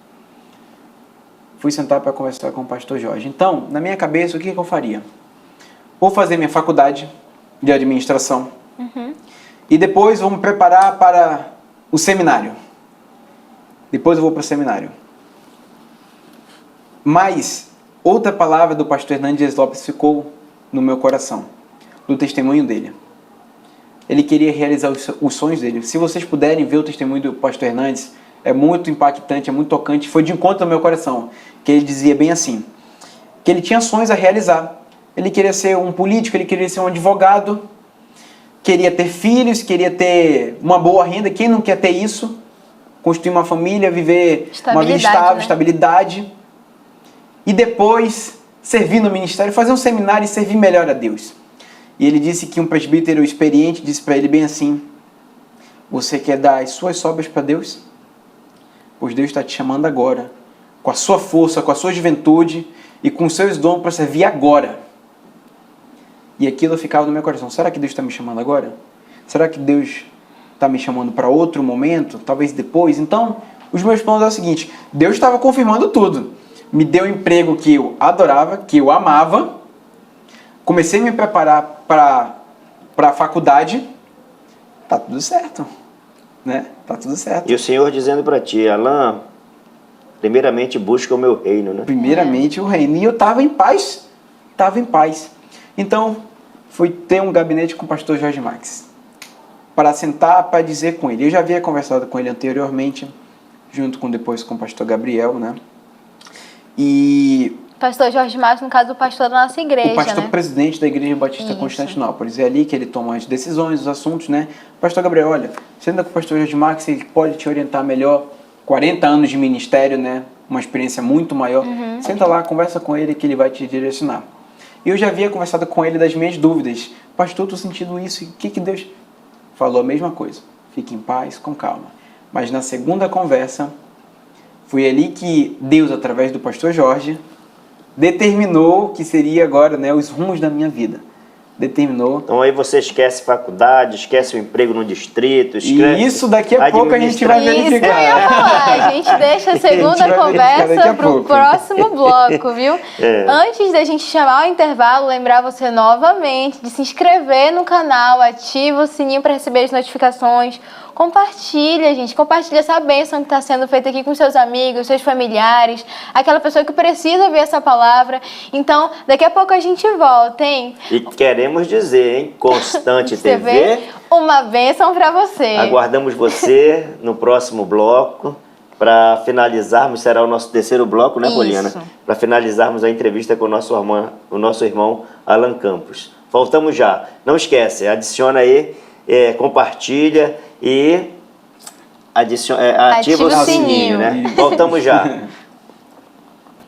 Fui sentar para conversar com o pastor Jorge. Então, na minha cabeça, o que eu faria? Vou fazer minha faculdade de administração. E depois vou me preparar para o seminário. Depois eu vou para o seminário. Mas outra palavra do pastor Hernandes Lopes ficou no meu coração, do testemunho dele. Ele queria realizar os sonhos dele. Se vocês puderem ver o testemunho do pastor Hernandes, é muito impactante, é muito tocante, foi de encontro ao meu coração, que ele dizia bem assim, que ele tinha sonhos a realizar. Ele queria ser um político, ele queria ser um advogado, queria ter filhos, queria ter uma boa renda. Quem não quer ter isso? Construir uma família, viver uma vida estável, né? Estabilidade. E depois servir no ministério, fazer um seminário e servir melhor a Deus. E ele disse que um presbítero experiente disse para ele bem assim: você quer dar as suas sobras para Deus? Pois Deus está te chamando agora, com a sua força, com a sua juventude e com os seus dons para servir agora. E aquilo ficava no meu coração: será que Deus está me chamando agora? Será que Deus está me chamando para outro momento? Talvez depois? Então, os meus planos é o seguinte: Deus estava confirmando tudo. Me deu um emprego que eu adorava, que eu amava. Comecei a me preparar para a faculdade. Tá tudo certo, né? Tá tudo certo. E o Senhor dizendo para ti: Alan, primeiramente busca o meu reino, né? Primeiramente o reino. E eu estava em paz. Estava em paz. Então, fui ter um gabinete com o pastor Jorge Max, para sentar, para dizer com ele. Eu já havia conversado com ele anteriormente, junto com depois com o pastor Gabriel, né? E Pastor Jorge Max, no caso, o pastor da nossa igreja, o pastor né? presidente da Igreja Batista Constantinópolis. É ali que ele toma as decisões, os assuntos, né? Pastor Gabriel, olha, senta com o pastor Jorge Max, ele pode te orientar melhor. 40 anos de ministério, né? Uma experiência muito maior. Senta lá, conversa com ele que ele vai te direcionar. E eu já havia conversado com ele das minhas dúvidas. Pastor, estou sentindo isso. E o que Deus falou? A mesma coisa. fique em paz, com calma. Mas na segunda conversa, foi ali que Deus, através do pastor Jorge, determinou que seria agora, né, os rumos da minha vida. Determinou. Então aí você esquece faculdade, esquece o emprego no distrito, E isso daqui a pouco a gente vai verificar. Isso que eu ia falar. A gente deixa a segunda conversa para o próximo bloco, viu? Antes da gente chamar o intervalo, lembrar você novamente de se inscrever no canal, ativa o sininho para receber as notificações. Compartilha, gente. Compartilha essa bênção que está sendo feita aqui com seus amigos, seus familiares, aquela pessoa que precisa ouvir essa palavra. Então, daqui a pouco a gente volta, hein? E queremos dizer, hein? Constante TV. Uma bênção para você. Aguardamos você no próximo bloco. Para finalizarmos, será o nosso terceiro bloco, né, Poliana? Para finalizarmos a entrevista com o nosso irmão Alan Campos. Voltamos já. Não esquece, adiciona aí, compartilha e ativa o sininho, né? Voltamos já.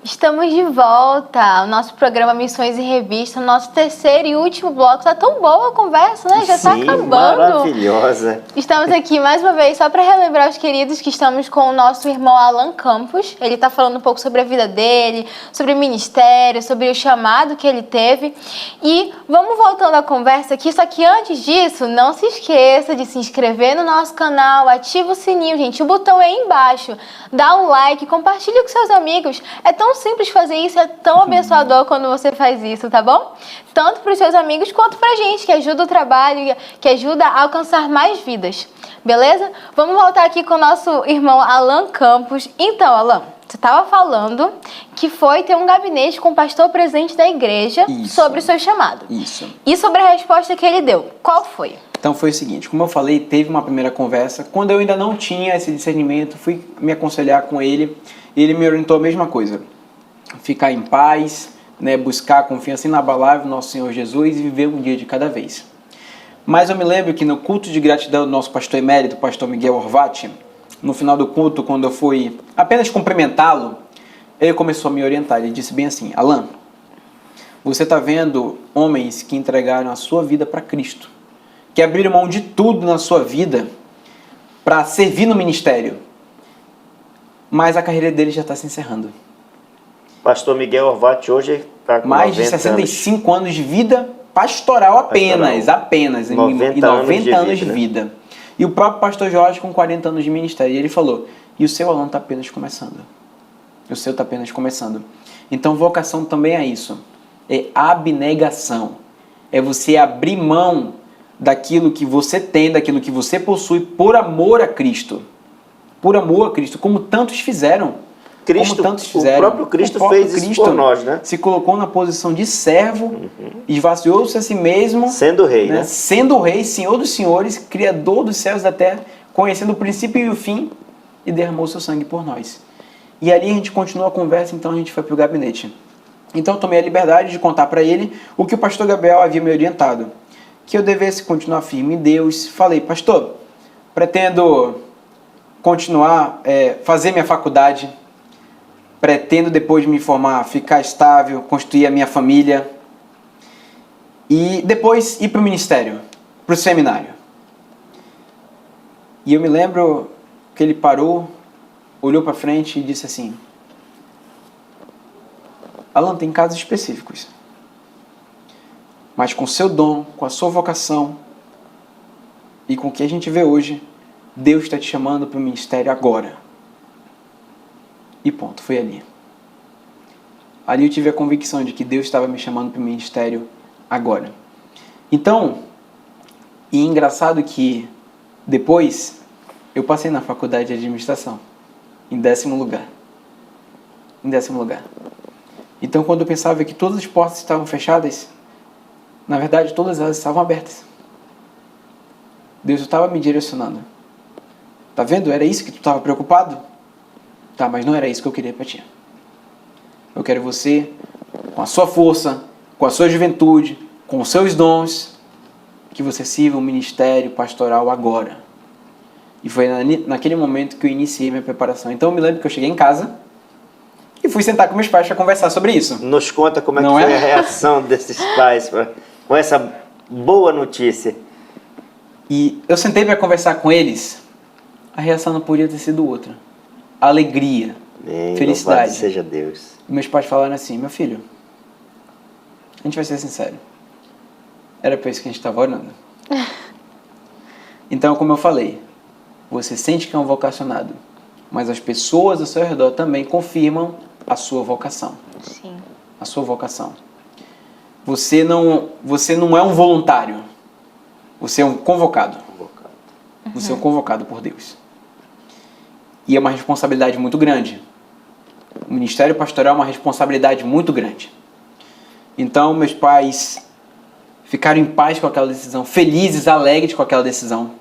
Estamos de volta. O nosso programa Missões e Revista, nosso terceiro e último bloco. Tá tão boa a conversa, né? Já tá acabando. Maravilhosa. Estamos aqui mais uma vez só para relembrar os queridos que estamos com o nosso irmão Alan Campos. Ele tá falando um pouco sobre a vida dele, sobre o ministério, sobre o chamado que ele teve. E vamos voltando à conversa aqui, só que antes disso, não se esqueça de se inscrever no nosso canal, ativa o sininho, gente. O botão é aí embaixo. Dá um like, compartilha com seus amigos. É tão simples fazer isso, é tão abençoador quando você faz isso, tá bom? Tanto para os seus amigos quanto para a gente, que ajuda o trabalho, que ajuda a alcançar mais vidas. Beleza? Vamos voltar aqui com o nosso irmão Alan Campos. Então, Alan, você estava falando que foi ter um gabinete com o pastor presidente da igreja sobre o seu chamado. Isso. E sobre a resposta que ele deu. Qual foi? Então foi o seguinte, como eu falei, teve uma primeira conversa. Quando eu ainda não tinha esse discernimento, fui me aconselhar com ele e ele me orientou a mesma coisa. Ficar em paz, né, buscar a confiança inabalável no nosso Senhor Jesus e viver um dia de cada vez. Mas eu me lembro que no culto de gratidão do nosso pastor emérito, o pastor Miguel Orvati, no final do culto, quando eu fui apenas cumprimentá-lo, ele começou a me orientar. Ele disse bem assim: Alan, você está vendo homens que entregaram a sua vida para Cristo, que abriram mão de tudo na sua vida para servir no ministério, mas a carreira dele já está se encerrando. Pastor Miguel Orvati hoje está com mais de 65 anos de vida pastoral apenas 90 anos de vida. E o próprio pastor Jorge com 40 anos de ministério. E ele falou, e o seu Alan está apenas começando. O seu está apenas começando. Então vocação também é isso. É abnegação. É você abrir mão daquilo que você tem, daquilo que você possui por amor a Cristo. Por amor a Cristo, como tantos fizeram. O próprio Cristo fez isso por nós, né? Se colocou na posição de servo, esvaziou-se a si mesmo. Sendo rei, né? Sendo o rei, Senhor dos senhores, Criador dos céus e da terra, conhecendo o princípio e o fim, e derramou seu sangue por nós. E ali a gente continuou a conversa, então a gente foi para o gabinete. Então eu tomei a liberdade de contar para ele o que o pastor Gabriel havia me orientado. Que eu devesse continuar firme em Deus. Falei, pastor, pretendo continuar, fazer minha faculdade. Pretendo, depois de me formar, ficar estável, construir a minha família e depois ir para o ministério, para o seminário. E eu me lembro que ele parou, olhou para frente e disse assim: Alan, tem casos específicos, mas com seu dom, com a sua vocação e com o que a gente vê hoje, Deus está te chamando para o ministério agora. E ponto, foi ali. Ali eu tive a convicção de que Deus estava me chamando para o ministério agora. Então, e engraçado que depois eu passei na faculdade de administração, em 10º lugar. Em 10º lugar. Então, quando eu pensava que todas as portas estavam fechadas, na verdade todas elas estavam abertas. Deus estava me direcionando. Tá vendo? Era isso que tu estava preocupado? Tá, mas não era isso que eu queria para ti. Eu quero você, com a sua força, com a sua juventude, com os seus dons, que você sirva um ministério pastoral agora. E foi naquele momento que eu iniciei minha preparação. Então eu me lembro que eu cheguei em casa e fui sentar com meus pais para conversar sobre isso. Nos conta como é que foi a reação desses pais com essa boa notícia. E eu sentei para conversar com eles, a reação não podia ter sido outra. Alegria, felicidade. Louvado seja Deus. E meus pais falaram assim, meu filho, a gente vai ser sincero, era para isso que a gente estava orando. Então, como eu falei, você sente que é um vocacionado, mas as pessoas ao seu redor também confirmam a sua vocação. Sim. A sua vocação. Você não é um voluntário, você é um convocado. Você é um convocado por Deus. E é uma responsabilidade muito grande. O ministério pastoral é uma responsabilidade muito grande. Então, meus pais ficaram em paz com aquela decisão, felizes, alegres com aquela decisão.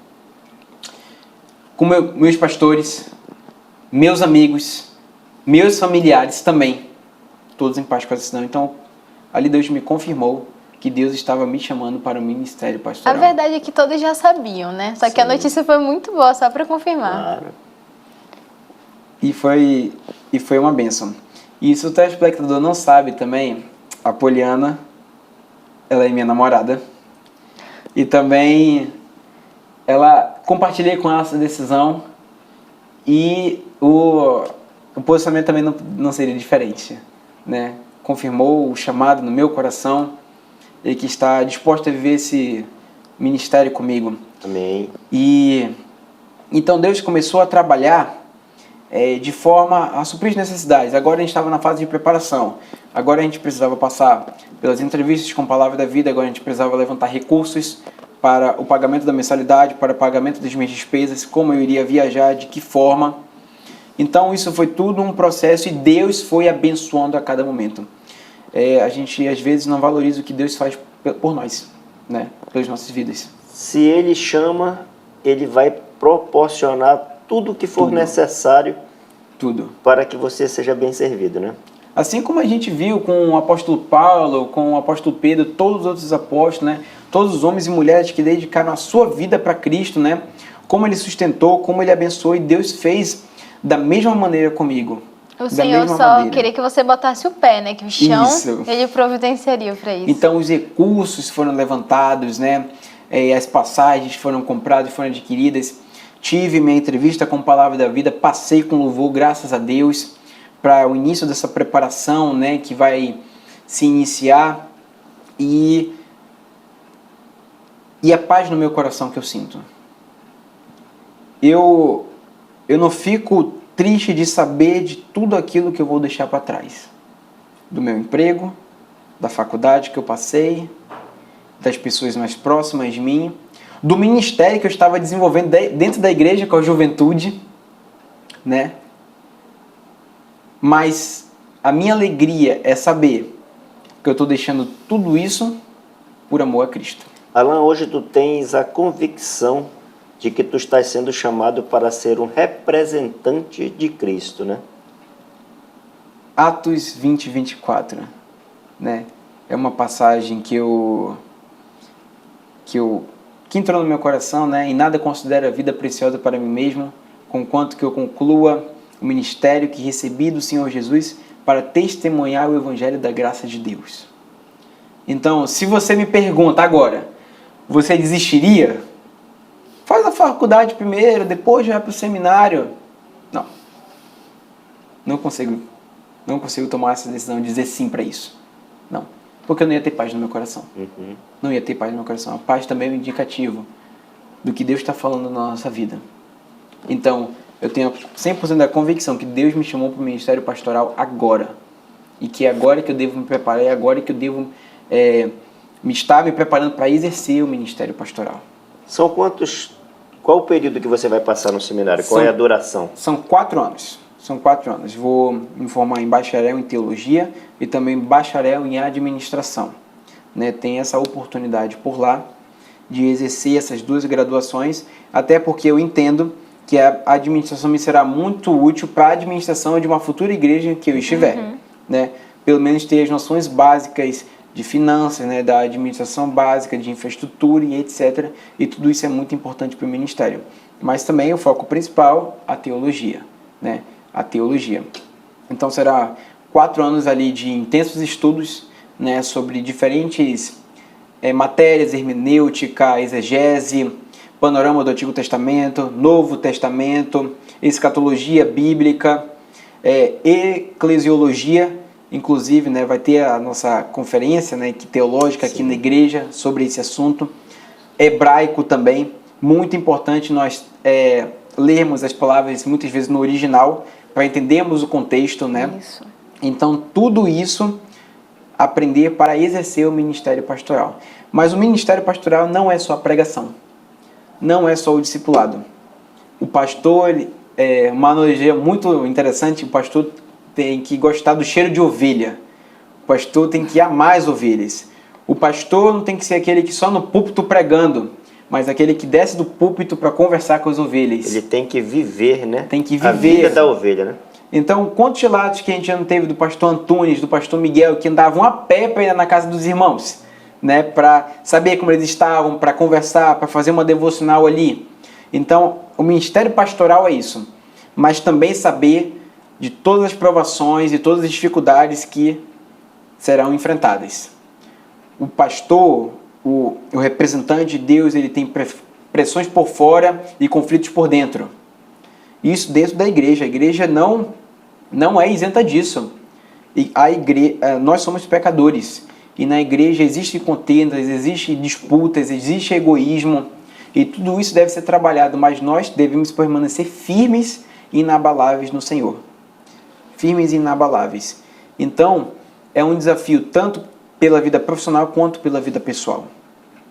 Com meus pastores, meus amigos, meus familiares também, todos em paz com a decisão. Então, ali Deus me confirmou que Deus estava me chamando para o ministério pastoral. A verdade é que todos já sabiam, né? Só que a notícia foi muito boa, só para confirmar. Claro. E foi uma bênção. E se o telespectador não sabe também, a Poliana, ela é minha namorada. E também compartilhei com ela essa decisão. E o posicionamento também não seria diferente, né? Confirmou o chamado no meu coração. Ele que está disposto a viver esse ministério comigo. Amém. E então Deus começou a trabalhar de forma a suprir as necessidades. Agora a gente estava na fase de preparação. Agora a gente precisava passar pelas entrevistas com a Palavra da Vida. Agora a gente precisava levantar recursos para o pagamento da mensalidade, para o pagamento das minhas despesas, como eu iria viajar, de que forma. Então isso foi tudo um processo e Deus foi abençoando a cada momento. A gente às vezes não valoriza o que Deus faz por nós, né? Pelas nossas vidas. Se Ele chama, Ele vai proporcionar tudo o que for necessário para que você seja bem servido, né? Assim como a gente viu com o apóstolo Paulo, com o apóstolo Pedro, todos os outros apóstolos, né? Todos os homens e mulheres que dedicaram a sua vida para Cristo, né? Como ele sustentou, como ele abençoou, e Deus fez da mesma maneira comigo. O Senhor só queria que você botasse o pé, né? Que o chão, Ele providenciaria para isso. Então os recursos foram levantados, né? As passagens foram compradas, foram adquiridas. Tive minha entrevista com a Palavra da Vida, passei com louvor, graças a Deus, para o início dessa preparação, né? Que vai se iniciar. E a paz no meu coração que eu sinto. Eu não fico triste de saber de tudo aquilo que eu vou deixar para trás. Do meu emprego, da faculdade que eu passei, das pessoas mais próximas de mim, do ministério que eu estava desenvolvendo dentro da igreja com a juventude, né? Mas a minha alegria é saber que eu estou deixando tudo isso por amor a Cristo. Alan, hoje tu tens a convicção de que tu estás sendo chamado para ser um representante de Cristo, né? Atos 20, 24, né? É uma passagem que entrou no meu coração, né? E nada considero a vida preciosa para mim mesmo, conquanto que eu conclua o ministério que recebi do Senhor Jesus para testemunhar o evangelho da graça de Deus. Então, se você me pergunta agora, você desistiria? Faz a faculdade primeiro, depois vai para o seminário. Não consigo tomar essa decisão de dizer sim para isso. Não, porque eu não ia ter paz no meu coração. Não ia ter paz no meu coração. A paz também é um indicativo do que Deus está falando na nossa vida. Então, eu tenho 100% da convicção que Deus me chamou para o ministério pastoral agora. E que é agora que eu devo me preparar, é agora que eu devo estar me preparando para exercer o ministério pastoral. Qual o período que você vai passar no seminário? Qual é a duração? São 4 anos. São 4 anos. Vou me formar em bacharel em teologia e também bacharel em administração. Né? Tem essa oportunidade por lá de exercer essas 2 graduações, até porque eu entendo que a administração me será muito útil para a administração de uma futura igreja que eu estiver. Né? Pelo menos ter as noções básicas de finanças, né? Da administração básica, de infraestrutura e etc. E tudo isso é muito importante para o ministério. Mas também o foco principal, a teologia. Né? A teologia. Então será 4 anos ali de intensos estudos, né? Sobre diferentes matérias, hermenêutica, exegese, panorama do Antigo Testamento, Novo Testamento, escatologia bíblica, eclesiologia, inclusive, né, vai ter a nossa conferência, né, teológica aqui na igreja sobre esse assunto. Hebraico também, muito importante nós lermos as palavras muitas vezes no original para entendermos o contexto, né? Isso. Então, tudo isso aprender para exercer o ministério pastoral. Mas o ministério pastoral não é só a pregação, não é só o discipulado. O pastor, uma analogia muito interessante, o pastor tem que gostar do cheiro de ovelha. O pastor tem que amar as ovelhas. O pastor não tem que ser aquele que só no púlpito pregando, mas aquele que desce do púlpito para conversar com as ovelhas. Ele tem que viver, né? Tem que viver. A vida da ovelha, né? Então, quantos relatos que a gente já não teve do pastor Antunes, do pastor Miguel, que andavam a pé para ir na casa dos irmãos, né? Para saber como eles estavam, para conversar, para fazer uma devocional ali. Então, o ministério pastoral é isso. Mas também saber de todas as provações e todas as dificuldades que serão enfrentadas. O pastor, o representante de Deus, ele tem pressões por fora e conflitos por dentro. Isso dentro da igreja. A igreja não é isenta disso. E nós somos pecadores. E na igreja existem contendas, existem disputas, existe egoísmo. E tudo isso deve ser trabalhado. Mas nós devemos permanecer firmes e inabaláveis no Senhor. Firmes e inabaláveis. Então, é um desafio tanto pela vida profissional quanto pela vida pessoal.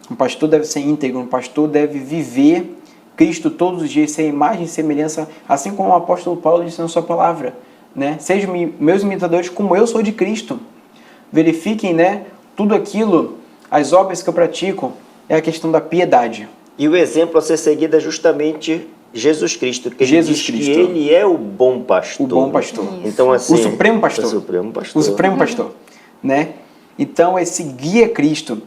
Um pastor deve ser íntegro, um pastor deve viver Cristo todos os dias, ser imagem e semelhança, assim como o apóstolo Paulo disse na sua palavra, né? Sejam meus imitadores como eu sou de Cristo. Verifiquem, né, tudo aquilo, as obras que eu pratico, é a questão da piedade. E o exemplo a ser seguido é justamente Jesus Cristo, porque Jesus ele diz Cristo. que ele é o bom pastor. O bom pastor. Então, assim, O supremo pastor. O supremo pastor. O supremo pastor, né? Então, esse guia Cristo.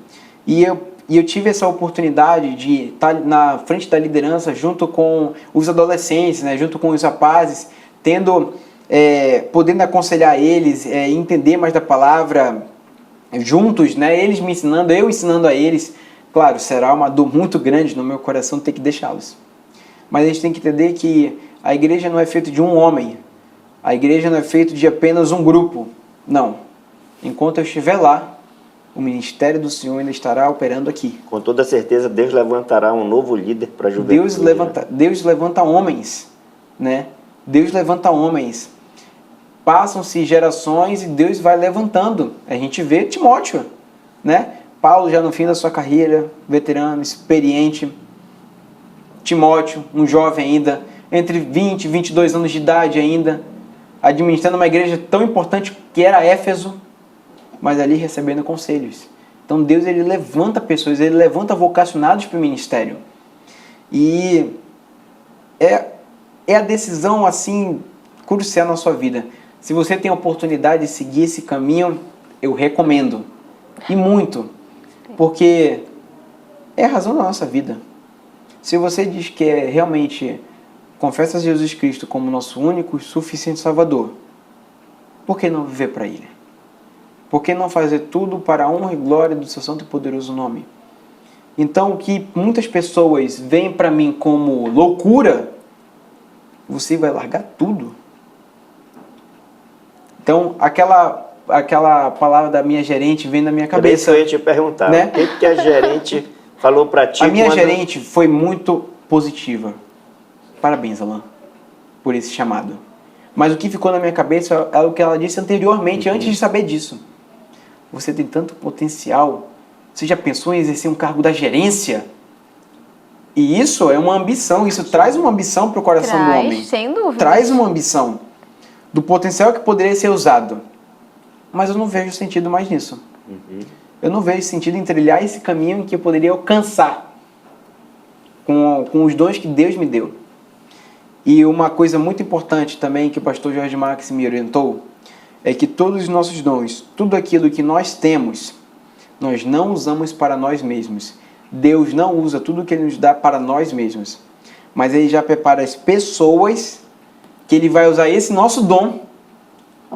E eu tive essa oportunidade de estar na frente da liderança junto com os adolescentes, né? Junto com os rapazes, podendo aconselhar eles, entender mais da palavra juntos, né? Eles me ensinando, eu ensinando a eles. Claro, será uma dor muito grande no meu coração ter que deixá-los. Mas a gente tem que entender que a igreja não é feita de um homem. A igreja não é feita de apenas um grupo. Não. Enquanto eu estiver lá, o ministério do Senhor ainda estará operando aqui. Com toda certeza, Deus levantará um novo líder para a juventude. Deus levanta homens, né? Deus levanta homens. Passam-se gerações e Deus vai levantando. A gente vê Timóteo, né? Paulo já no fim da sua carreira, veterano, experiente. Timóteo, um jovem ainda, entre 20 e 22 anos de idade ainda, administrando uma igreja tão importante que era Éfeso, mas ali recebendo conselhos. Então Deus, ele levanta pessoas, ele levanta vocacionados para o ministério. E é a decisão assim crucial na sua vida. Se você tem a oportunidade de seguir esse caminho, eu recomendo. E muito. Porque é a razão da nossa vida. Se você diz que realmente confessa Jesus Cristo como nosso único e suficiente Salvador, por que não viver para Ele? Por que não fazer tudo para a honra e glória do seu santo e poderoso nome? Então, o que muitas pessoas veem para mim como loucura, você vai largar tudo. Então, aquela palavra da minha gerente vem na minha cabeça. Por isso eu ia te perguntar, né? O que a gerente falou para ti? A minha gerente foi muito positiva. Parabéns, Alan, por esse chamado. Mas o que ficou na minha cabeça é o que ela disse anteriormente, antes de saber disso. Você tem tanto potencial. Você já pensou em exercer um cargo da gerência? E isso é uma ambição. Isso traz uma ambição para o coração do homem. Sem dúvida. Traz uma ambição do potencial que poderia ser usado. Mas eu não vejo sentido mais nisso. Eu não vejo sentido em trilhar esse caminho em que eu poderia alcançar com os dons que Deus me deu. E uma coisa muito importante também que o pastor Jorge Marques me orientou é que todos os nossos dons, tudo aquilo que nós temos, nós não usamos para nós mesmos. Deus não usa tudo que Ele nos dá para nós mesmos. Mas Ele já prepara as pessoas que Ele vai usar esse nosso dom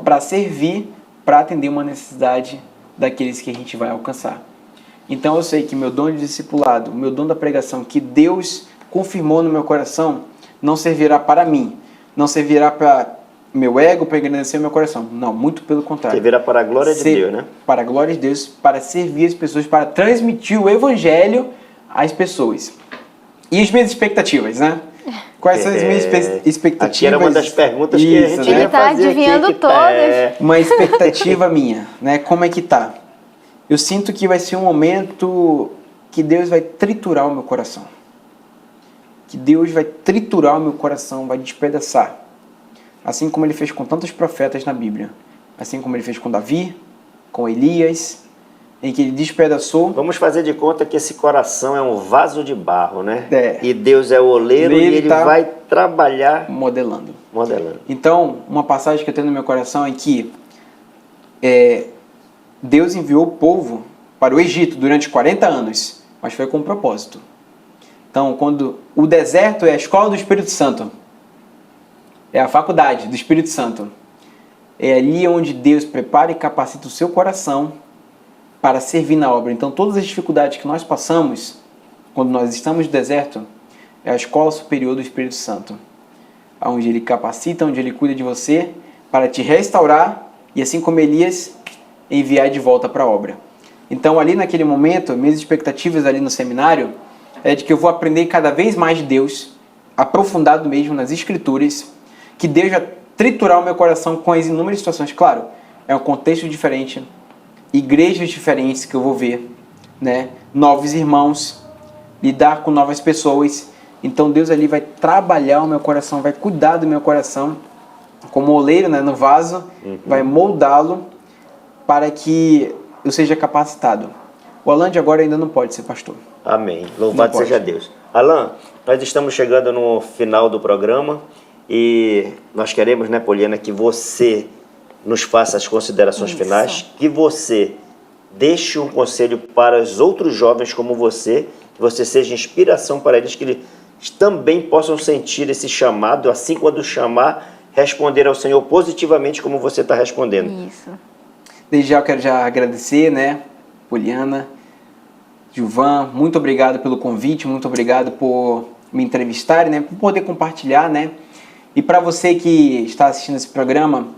para servir, para atender uma necessidade daqueles que a gente vai alcançar. Então eu sei que meu dom de discipulado, meu dom da pregação, que Deus confirmou no meu coração, não servirá para mim, não servirá para meu ego, para engrandecer o meu coração. Não, muito pelo contrário. Servirá para a glória de Deus, né? Para a glória de Deus, para servir as pessoas, para transmitir o evangelho às pessoas. E as minhas expectativas, né? Quais são as minhas expectativas? Aqui era uma das perguntas que a gente Ele ia tá fazer adivinhando aqui, todas. Uma expectativa minha, né? Como é que tá? Eu sinto que vai ser um momento que Deus vai triturar o meu coração. Que Deus vai triturar o meu coração, vai despedaçar. Assim como Ele fez com tantos profetas na Bíblia. Assim como Ele fez com Davi, com Elias, em que Ele despedaçou. Vamos fazer de conta que esse coração é um vaso de barro, né? É. E Deus é o oleiro e Ele tá vai trabalhar modelando. Então, uma passagem que eu tenho no meu coração é que Deus enviou o povo para o Egito durante 40 anos, mas foi com um propósito. Então, quando o deserto é a escola do Espírito Santo, é a faculdade do Espírito Santo, é ali onde Deus prepara e capacita o seu coração para servir na obra. Então, todas as dificuldades que nós passamos, quando nós estamos no deserto, é a escola superior do Espírito Santo, onde Ele capacita, onde Ele cuida de você, para te restaurar e, assim como Elias, enviar de volta para a obra. Então, ali naquele momento, minhas expectativas ali no seminário é de que eu vou aprender cada vez mais de Deus, aprofundado mesmo nas Escrituras, que Deus vai triturar o meu coração com as inúmeras situações. Claro, é um contexto diferente, igrejas diferentes que eu vou ver, né? Novos irmãos, lidar com novas pessoas. Então Deus ali vai trabalhar o meu coração, vai cuidar do meu coração, como oleiro, né, no vaso, vai moldá-lo para que eu seja capacitado. O Alan de agora ainda não pode ser pastor. Amém. Louvado seja Deus. Alan, nós estamos chegando no final do programa e nós queremos, né, Poliana, que você nos faça as considerações finais, que você deixe um conselho para os outros jovens como você, que você seja inspiração para eles, que eles também possam sentir esse chamado, assim quando chamar, responder ao Senhor positivamente como você está respondendo. Isso. Desde já eu quero já agradecer, né, Poliana, Gilvan, muito obrigado pelo convite, muito obrigado por me entrevistarem, né, por poder compartilhar, né. E para você que está assistindo esse programa,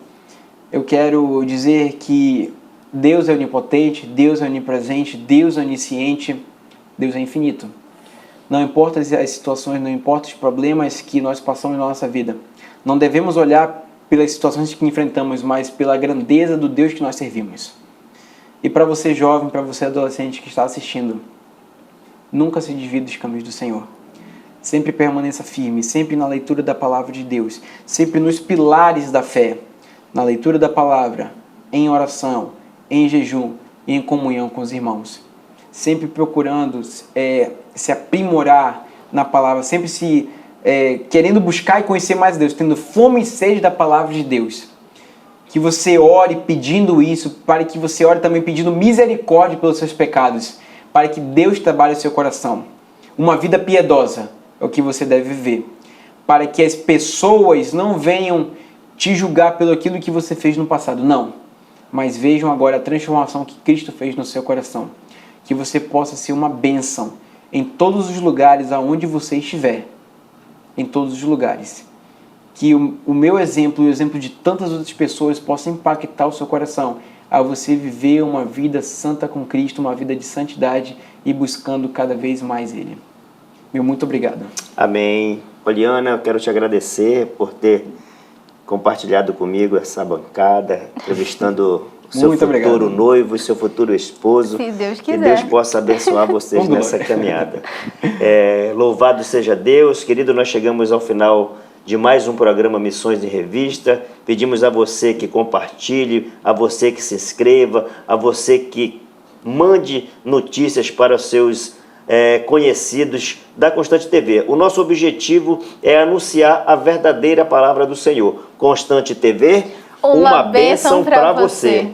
eu quero dizer que Deus é onipotente, Deus é onipresente, Deus é onisciente, Deus é infinito. Não importa as situações, não importa os problemas que nós passamos na nossa vida. Não devemos olhar pelas situações que enfrentamos, mas pela grandeza do Deus que nós servimos. E para você jovem, para você adolescente que está assistindo, nunca se desvie dos caminhos do Senhor. Sempre permaneça firme, sempre na leitura da palavra de Deus, sempre nos pilares da fé, na leitura da palavra, em oração, em jejum e em comunhão com os irmãos. Sempre procurando se aprimorar na palavra, sempre querendo buscar e conhecer mais Deus, tendo fome e sede da palavra de Deus. Que você ore pedindo isso, para que você ore também pedindo misericórdia pelos seus pecados, para que Deus trabalhe o seu coração. Uma vida piedosa é o que você deve viver, para que as pessoas não venham te julgar pelo aquilo que você fez no passado, não. Mas vejam agora a transformação que Cristo fez no seu coração. Que você possa ser uma bênção em todos os lugares aonde você estiver. Em todos os lugares. Que o meu exemplo e o exemplo de tantas outras pessoas possam impactar o seu coração a você viver uma vida santa com Cristo, uma vida de santidade e buscando cada vez mais Ele. Meu muito obrigado. Amém. Poliana, eu quero te agradecer por ter compartilhado comigo essa bancada, entrevistando o seu Muito futuro obrigado. noivo, seu futuro esposo. Se Deus Que quiser. Deus possa abençoar vocês nessa caminhada. Louvado seja Deus. Querido, nós chegamos ao final de mais um programa Missões em Revista. Pedimos a você que compartilhe, a você que se inscreva, a você que mande notícias para os seus conhecidos da Constante TV. O nosso objetivo é anunciar a verdadeira palavra do Senhor. Constante TV, uma bênção para você.